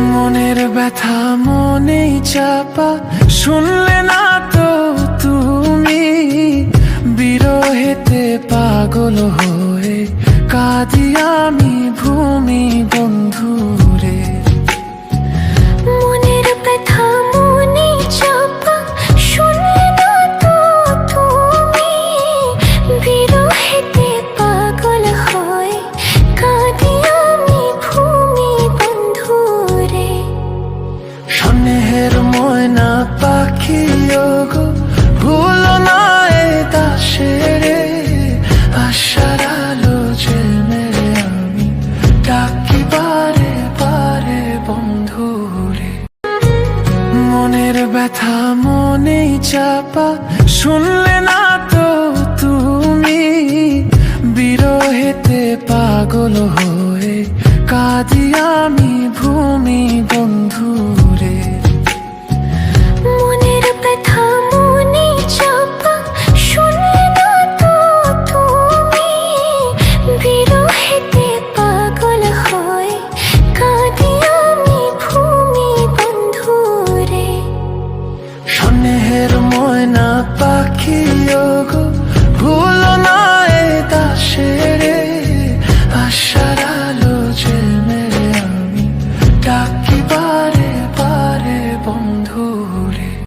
মনের ব্যথা মনেই চাপা, শুনলে না তো তুমি। বিরহেতে পাগল হয়ে কাঁদি আমি ভূমি বন্ধুরে। মনের ব্যথা মনেই চাপা, শুনলে না তো তুমি। বিরহেতে পাগল হয়ে কাঁদি আমি ভূমি বন্ধুরে। স্নেহের ময়না পাখি ওগো, ভুলো না এ দাসেরে। আশার আলো যে মেরে আমি ডাকি বারে বারে বন্ধুরে। মনের ব্যথা মনেই চাপা, শুনলে না তো তুমি। বিরহেতে পাগল হয়ে কাঁদি আমি ভূমি